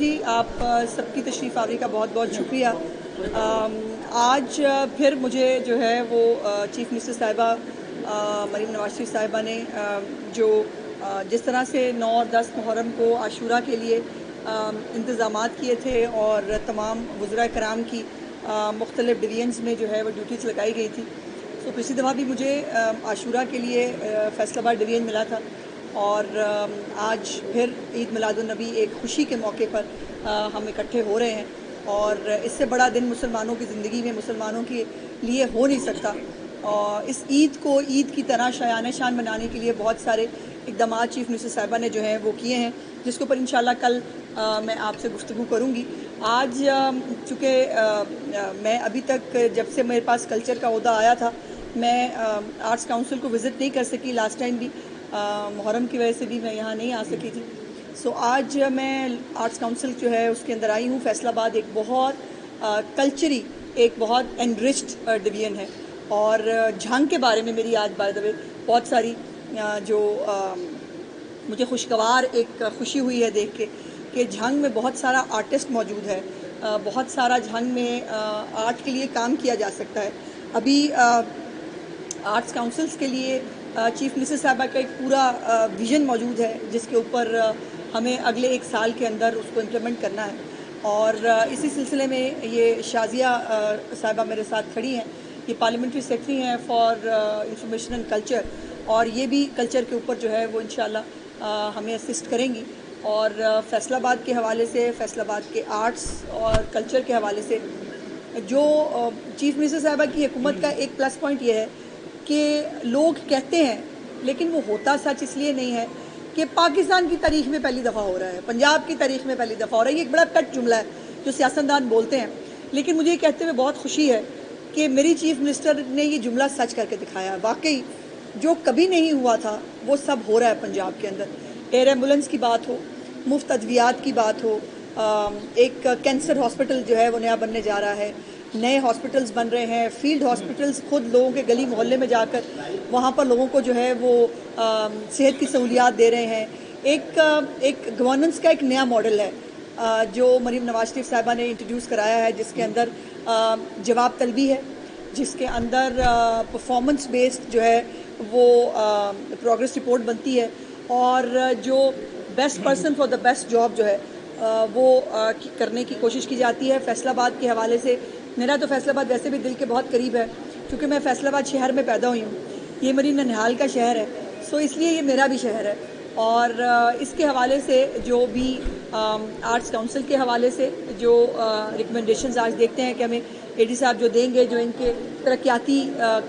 جی آپ سب کی تشریف آوری کا بہت بہت شکریہ. آج پھر مجھے جو ہے وہ چیف منسٹر صاحبہ مریم نواز شریف صاحبہ نے جو جس طرح سے 9 اور 10 محرم کو عاشورہ کے لیے انتظامات کیے تھے اور تمام وزراء کرام کی مختلف ڈویژنز میں جو ہے وہ ڈیوٹیز لگائی گئی تھی. تو پچھلی دفعہ بھی مجھے عاشورہ کے لیے فیصل آباد ڈویژن ملا تھا اور آج پھر عید میلاد النبی ایک خوشی کے موقع پر ہم اکٹھے ہو رہے ہیں اور اس سے بڑا دن مسلمانوں کی زندگی میں مسلمانوں کے لیے ہو نہیں سکتا. اور اس عید کو عید کی طرح شایان شان بنانے کے لیے بہت سارے اقدامات چیف منسٹر صاحبہ نے جو ہیں وہ کیے ہیں جس کے اوپر انشاءاللہ کل میں آپ سے گفتگو کروں گی. آج چونکہ میں ابھی تک جب سے میرے پاس کلچر کا عہدہ آیا تھا میں آرٹس کاؤنسل کو وزٹ نہیں کر سکی. لاسٹ ٹائم بھی محرم کی وجہ سے بھی میں یہاں نہیں آ سکی تھی. سو آج میں آرٹس کاؤنسل جو ہے اس کے اندر آئی ہوں. فیصل آباد ایک بہت کلچری ایک بہت انرچڈ ڈویژن ہے اور جھنگ کے بارے میں میری آج بائی دا وے بہت ساری جو مجھے خوشگوار ایک خوشی ہوئی ہے دیکھ کے کہ جھنگ میں بہت سارا آرٹسٹ موجود ہے. بہت سارا جھنگ میں آرٹ کے لیے کام کیا جا سکتا ہے. ابھی آرٹس کاؤنسلز کے لیے چیف منسٹر صاحبہ کا ایک پورا ویژن موجود ہے جس کے اوپر ہمیں اگلے 1 سال کے اندر اس کو امپلیمنٹ کرنا ہے. اور اسی سلسلے میں یہ شازیہ صاحبہ میرے ساتھ کھڑی ہیں. یہ پارلیمنٹری سیکرٹری ہیں فار انفارمیشن اینڈ کلچر اور یہ بھی کلچر کے اوپر جو ہے وہ انشاءاللہ ہمیں اسسٹ کریں گی. اور فیصل آباد کے حوالے سے فیصل آباد کے آرٹس اور کلچر کے حوالے سے جو چیف منسٹر صاحبہ کی حکومت کا ایک پلس پوائنٹ یہ ہے کہ لوگ کہتے ہیں لیکن وہ ہوتا سچ اس لیے نہیں ہے کہ پاکستان کی تاریخ میں پہلی دفعہ ہو رہا ہے, پنجاب کی تاریخ میں پہلی دفعہ ہو رہا ہے. یہ ایک بڑا کٹ جملہ ہے جو سیاستدان بولتے ہیں لیکن مجھے یہ کہتے ہوئے بہت خوشی ہے کہ میری چیف منسٹر نے یہ جملہ سچ کر کے دکھایا. واقعی جو کبھی نہیں ہوا تھا وہ سب ہو رہا ہے پنجاب کے اندر. ایئر ایمبولنس کی بات ہو, مفت ادویات کی بات ہو, ایک کینسر ہاسپٹل جو ہے وہ نیا بننے جا رہا ہے, نئے ہاسپٹلز بن رہے ہیں, فیلڈ ہاسپٹلز خود لوگوں کے گلی محلے میں جا کر وہاں پر لوگوں کو جو ہے وہ صحت کی سہولیات دے رہے ہیں. ایک گورننس کا ایک نیا ماڈل ہے جو مریم نواز شریف صاحبہ نے انٹروڈیوس کرایا ہے جس کے اندر جواب طلبی ہے, جس کے اندر پرفارمنس بیسڈ جو ہے وہ پروگریس رپورٹ بنتی ہے اور جو best person for the best job جو ہے وہ کرنے کی کوشش کی جاتی ہے. فیصل آباد کے حوالے سے میرا تو فیصل آباد ویسے بھی دل کے بہت قریب ہے کیونکہ میں فیصل آباد شہر میں پیدا ہوئی ہوں. یہ میری ننہال کا شہر ہے سو اس لیے یہ میرا بھی شہر ہے. اور اس کے حوالے سے جو بھی آرٹس کاؤنسل کے حوالے سے جو ریکمنڈیشنز آج دیکھتے ہیں کہ ہمیں اے ڈی صاحب جو دیں گے, جو ان کے ترقیاتی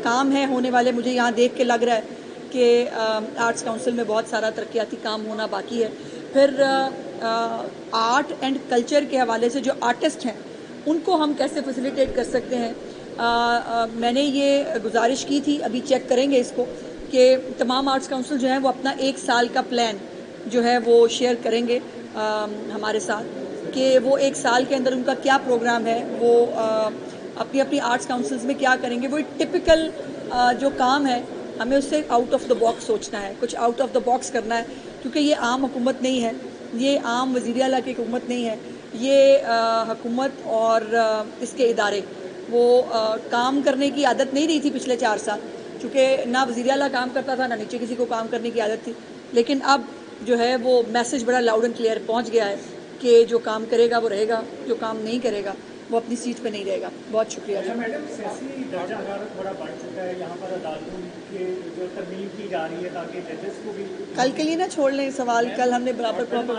کام ہیں ہونے والے, مجھے یہاں دیکھ کے لگ رہا ہے کہ آرٹس کاؤنسل میں بہت سارا ترقیاتی کام ہونا باقی ہے. پھر آرٹ اینڈ کلچر کے حوالے سے جو آرٹسٹ ہیں ان کو ہم کیسے فیسیلیٹیٹ کر سکتے ہیں. میں نے یہ گزارش کی تھی, ابھی چیک کریں گے اس کو, کہ تمام آرٹس کاؤنسل جو ہیں وہ اپنا 1 سال کا پلان جو ہے وہ شیئر کریں گے ہمارے ساتھ کہ وہ 1 سال کے اندر ان کا کیا پروگرام ہے, وہ اپنی اپنی آرٹس کاؤنسلز میں کیا کریں گے. وہ ایک ٹپیکل جو کام ہے ہمیں اس سے آؤٹ آف دا باکس سوچنا ہے, کچھ آؤٹ آف دا باکس کرنا ہے کیونکہ یہ عام حکومت نہیں ہے, یہ عام وزیر اعلیٰ کی حکومت نہیں ہے. یہ حکومت اور اس کے ادارے وہ کام کرنے کی عادت نہیں رہی تھی پچھلے 4 سال, چونکہ نہ وزیر اعلیٰ کام کرتا تھا نہ نیچے کسی کو کام کرنے کی عادت تھی. لیکن اب جو ہے وہ میسج بڑا لاؤڈ اینڈ کلیئر پہنچ گیا ہے کہ جو کام کرے گا وہ رہے گا, جو کام نہیں کرے گا وہ اپنی سیٹ پہ نہیں رہے گا. بہت شکریہ. میڈم سیاسی درجہ حرارت بڑا بڑھ چکا ہے یہاں پر, عدالتوں کی جو ترمیم کی جا رہی ہے تاکہ ججز کو بھی کل کے لیے نہ چھوڑ لیں سوال, کل ہم نے برابر پراپر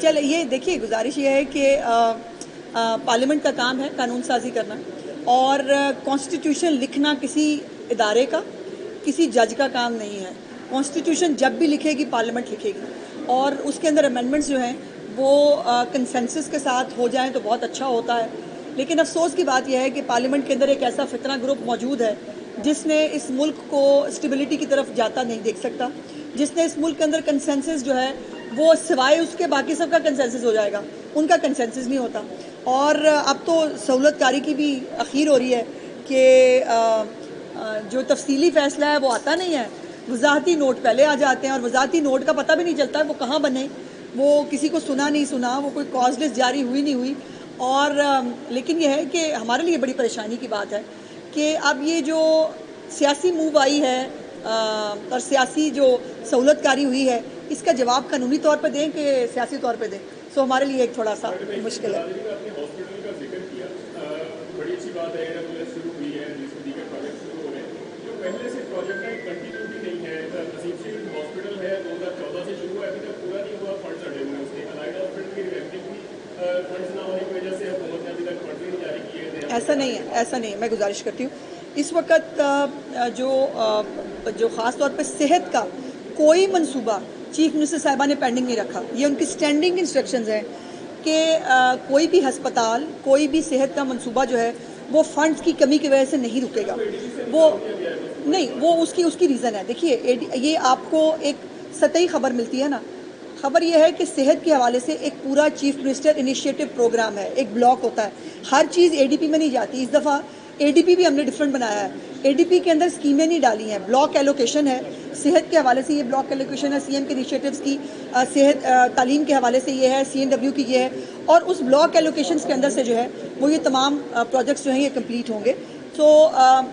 چلے یہ دیکھیے گزارش یہ ہے کہ پارلیمنٹ کا کام ہے قانون سازی کرنا اور کانسٹیٹیوشن لکھنا کسی ادارے کا کسی جج کا کام نہیں ہے. کانسٹیٹیوشن جب بھی لکھے گی پارلیمنٹ لکھے گی اور اس کے اندر امینڈمنٹس جو ہیں وہ کنسنسس کے ساتھ ہو جائیں تو بہت اچھا ہوتا ہے. لیکن افسوس کی بات یہ ہے کہ پارلیمنٹ کے اندر ایک ایسا فتنہ گروپ موجود ہے جس نے اس ملک کو اسٹیبلٹی کی طرف جاتا نہیں دیکھ سکتا, جس نے اس ملک کے اندر کنسنسس جو ہے وہ سوائے اس کے باقی سب کا کنسنسس ہو جائے گا, ان کا کنسنسس نہیں ہوتا. اور اب تو سہولت کاری کی بھی اخیر ہو رہی ہے کہ جو تفصیلی فیصلہ ہے وہ آتا نہیں ہے، وضاحتی نوٹ پہلے آ جاتے ہیں، اور وضاحتی نوٹ کا پتہ بھی نہیں چلتا وہ کہاں بنے، وہ کسی کو سنا نہیں سنا، وہ کوئی کاز لسٹ جاری ہوئی نہیں ہوئی. اور لیکن یہ ہے کہ ہمارے لیے بڑی پریشانی کی بات ہے کہ اب یہ جو سیاسی موو آئی ہے اور سیاسی جو سہولت کاری ہوئی ہے، اس کا جواب قانونی طور پہ دیں کہ سیاسی طور پہ دیں. سو ہمارے لیے ایک تھوڑا سا مشکل ہے. ہاسپٹل کا ذکر کیا، بڑی اچھی بات ہے شروع ہوئی ہے، جس میں دیگر پروجیکٹ شروع ہو رہے ہیں. جو پہلے سے پروجیکٹ ہے کنٹینیوٹی نہیں ہے. نصیب سے ہاسپٹل ہے 2014 سے شروع ہے، ابھی تک پورا نہیں ہوا، فنڈس اڑے ہوئے ہیں اس کے. الائڈ ہاسپٹل کی ریوینٹنگ بھی فنڈس نہ ہونے کی وجہ سے حکومت نے ابھی تک فنڈ بھی نہیں جاری کیے ہیں. ایسا نہیں ہے، ایسا نہیں ہے. میں گزارش کرتی ہوں اس وقت جو خاص طور پہ صحت کا کوئی منصوبہ چیف منسٹر صاحبہ نے پینڈنگ نہیں رکھا. یہ ان کی اسٹینڈنگ انسٹرکشنز ہیں کہ کوئی بھی ہسپتال، کوئی بھی صحت کا منصوبہ جو ہے وہ فنڈز کی کمی کی وجہ سے نہیں رکے گا. وہ نہیں، وہ اس کی ریزن ہے. دیکھیے یہ آپ کو ایک سطحی خبر ملتی ہے نا. خبر یہ ہے کہ صحت کے حوالے سے ایک پورا چیف منسٹر انیشیٹو پروگرام ہے، ایک بلاک ہوتا ہے. ہر چیز اے ڈی پی میں نہیں جاتی. اس دفعہ اے ڈی پی بھی ہم نے ڈفرینٹ بنایا ہے. اے ڈی پی کے اندر اسکیمیں نہیں ڈالی ہیں، بلاک ایلوکیشن ہے. صحت کے حوالے سے یہ بلاک ایلوکیشن ہے، سی ایم کے انیشیٹوز کی. صحت تعلیم کے حوالے سے یہ ہے، سی این ڈبلیو کی یہ ہے. اور اس بلاک ایلوکیشنز کے اندر سے جو ہے وہ یہ تمام پروجیکٹس جو ہیں یہ کمپلیٹ ہوں گے. سو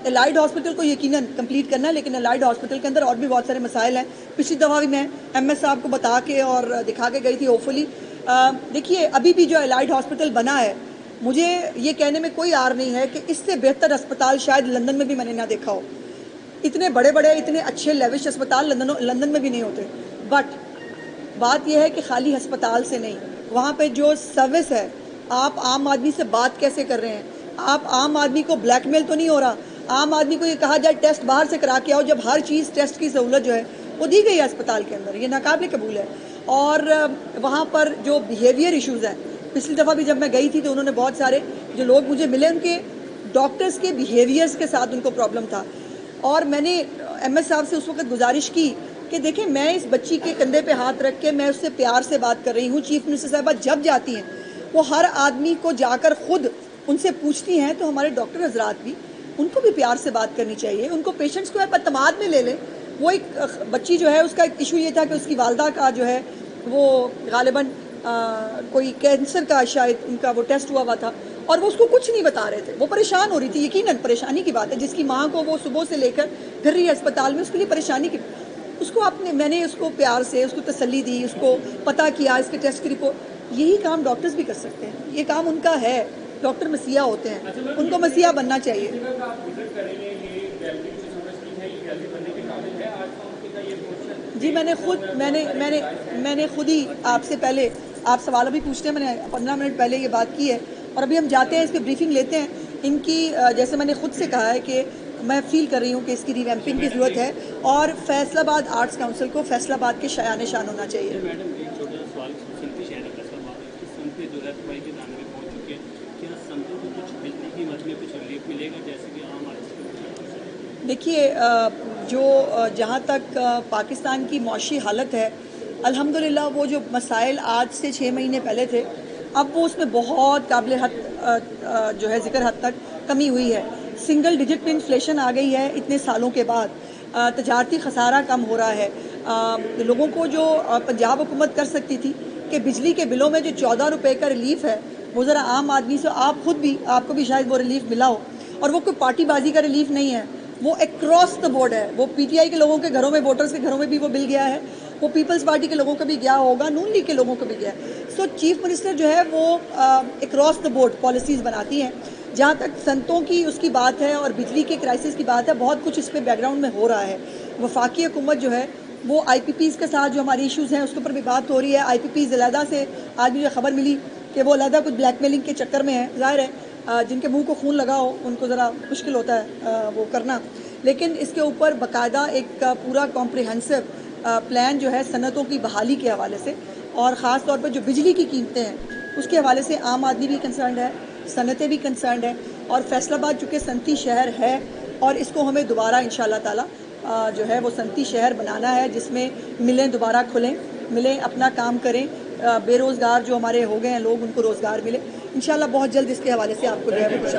الائڈ ہاسپٹل کو یقیناً کمپلیٹ کرنا ہے، لیکن الائڈ ہاسپٹل کے اندر اور بھی بہت سارے مسائل ہیں. پچھلی دفعہ بھی میں ایم ایس صاحب کو بتا کے اور دکھا کے گئی تھی. ہوپفلی دیکھیے ابھی بھی جو الائڈ ہاسپٹل بنا ہے، مجھے یہ کہنے میں کوئی آر نہیں ہے کہ اس سے بہتر اسپتال شاید لندن میں بھی میں نے نہ دیکھا ہو. اتنے بڑے بڑے اتنے اچھے لیوش اسپتال لندن میں بھی نہیں ہوتے. بٹ بات یہ ہے کہ خالی ہسپتال سے نہیں، وہاں پہ جو سروس ہے، آپ عام آدمی سے بات کیسے کر رہے ہیں. آپ عام آدمی کو بلیک میل تو نہیں ہو رہا. عام آدمی کو یہ کہا جائے ٹیسٹ باہر سے کرا کے آؤ، جب ہر چیز ٹیسٹ کی سہولت جو ہے وہ دی گئی ہے اسپتال کے اندر. یہ ناقابل قبول ہے. اور وہاں پر جو بیہیویئر ایشوز ہیں، پچھلی دفعہ بھی جب میں گئی تھی تو انہوں نے بہت سارے جو لوگ مجھے ملے ان کے ڈاکٹرز کے بیہیویئرز کے ساتھ ان کو پرابلم تھا. اور میں نے ایم ایس صاحب سے اس وقت گزارش کی کہ دیکھیں میں اس بچی کے کندھے پہ ہاتھ رکھ کے میں اس سے پیار سے بات کر رہی ہوں. چیف منسٹر صاحبہ جب جاتی ہیں وہ ہر آدمی کو جا کر خود ان سے پوچھتی ہیں، تو ہمارے ڈاکٹر حضرات بھی ان کو بھی پیار سے بات کرنی چاہیے. ان کو پیشنٹس کو اعتماد میں لے لیں. وہ ایک بچی جو ہے اس کا ایک ایشو یہ تھا کہ اس کی والدہ کا جو ہے وہ غالباً کوئی کینسر کا شاید ان کا وہ ٹیسٹ ہوا تھا، اور وہ اس کو کچھ نہیں بتا رہے تھے. وہ پریشان ہو رہی تھی. یقیناً پریشانی کی بات ہے، جس کی ماں کو وہ صبح سے لے کر پھر رہی ہے اسپتال میں، اس کے لیے پریشانی کی. اس کو میں نے اس کو پیار سے اس کو تسلی دی، اس کو پتہ کیا اس کے ٹیسٹ کی رپورٹ. یہی کام ڈاکٹرز بھی کر سکتے ہیں. یہ کام ان کا ہے. ڈاکٹر مسیحا ہوتے ہیں، ان کو مسیحا بننا چاہیے. جی میں نے خود ہی آپ سے پہلے آپ سوال ابھی پوچھتے ہیں، میں نے 15 منٹ پہلے یہ بات کی ہے. اور ابھی ہم جاتے ہیں اس پہ بریفنگ لیتے ہیں. ان کی جیسے میں نے خود سے کہا ہے کہ میں فیل کر رہی ہوں کہ اس کی ریویمپنگ کی ضرورت ہے، اور فیصل آباد آرٹس کونسل کو فیصل آباد کے شایان شان ہونا چاہیے. میڈم ایک چھوٹا سا سوال، سنتی شہر فیصل آباد کی سنتی جو ہے دوائی کے دانے میں پہنچ چکی ہے، کیا سنتوں کو کچھ بجلی کی مد میں کچھ ریلیف ملے گا جیسے کہ عام آدمی؟ دیکھیے جو جہاں تک پاکستان کی معاشی حالت ہے، الحمدللہ وہ جو مسائل آج سے 6 مہینے پہلے تھے، اب وہ اس میں بہت قابل حد جو ہے ذکر حد تک کمی ہوئی ہے. سنگل ڈیجٹ پہ انفلیشن آ گئی ہے اتنے سالوں کے بعد. تجارتی خسارہ کم ہو رہا ہے. لوگوں کو جو پنجاب حکومت کر سکتی تھی کہ بجلی کے بلوں میں جو 14 روپے کا ریلیف ہے وہ ذرا عام آدمی سے، آپ کو بھی شاید وہ ریلیف ملا ہو. اور وہ کوئی پارٹی بازی کا ریلیف نہیں ہے، وہ اکراس دا بورڈ ہے. وہ پی ٹی آئی کے لوگوں کے گھروں میں، ووٹرز کے گھروں میں بھی وہ بل گیا ہے. وہ پیپلز پارٹی کے لوگوں کو بھی گیا ہوگا، نون لیگ کے لوگوں کو بھی گیا ہے. سو چیف منسٹر جو ہے وہ اکراس دا بورڈ پالیسیز بناتی ہیں. جہاں تک سنتوں کی اس کی بات ہے اور بجلی کے کرائسس کی بات ہے، بہت کچھ اس پہ بیک گراؤنڈ میں ہو رہا ہے. وفاقی حکومت جو ہے وہ آئی پی پیز کے ساتھ جو ہماری ایشوز ہیں اس کے اوپر بھی بات ہو رہی ہے. آئی پی پیز علیحدہ سے آج مجھے خبر ملی کہ وہ علیحدہ کچھ بلیک میلنگ کے چکر میں ہے. ظاہر ہے جن کے منہ کو خون لگا ہو ان کو ذرا مشکل ہوتا ہے وہ کرنا، لیکن اس کے اوپر باقاعدہ ایک پورا کمپریہنسو پلان جو ہے صنعتوں کی بحالی کے حوالے سے، اور خاص طور پر جو بجلی کی قیمتیں ہیں اس کے حوالے سے عام آدمی بھی کنسرنڈ ہے، صنعتیں بھی کنسرنڈ ہیں. اور فیصل آباد چونکہ صنعتی شہر ہے اور اس کو ہمیں دوبارہ انشاءاللہ تعالی جو ہے وہ صنعتی شہر بنانا ہے، جس میں ملیں دوبارہ کھلیں، ملیں اپنا کام کریں. بے روزگار جو ہمارے ہو گئے ہیں لوگ، ان کو روزگار ملے انشاءاللہ. بہت جلد اس کے حوالے سے آپ کو جو ہے وہ کچھ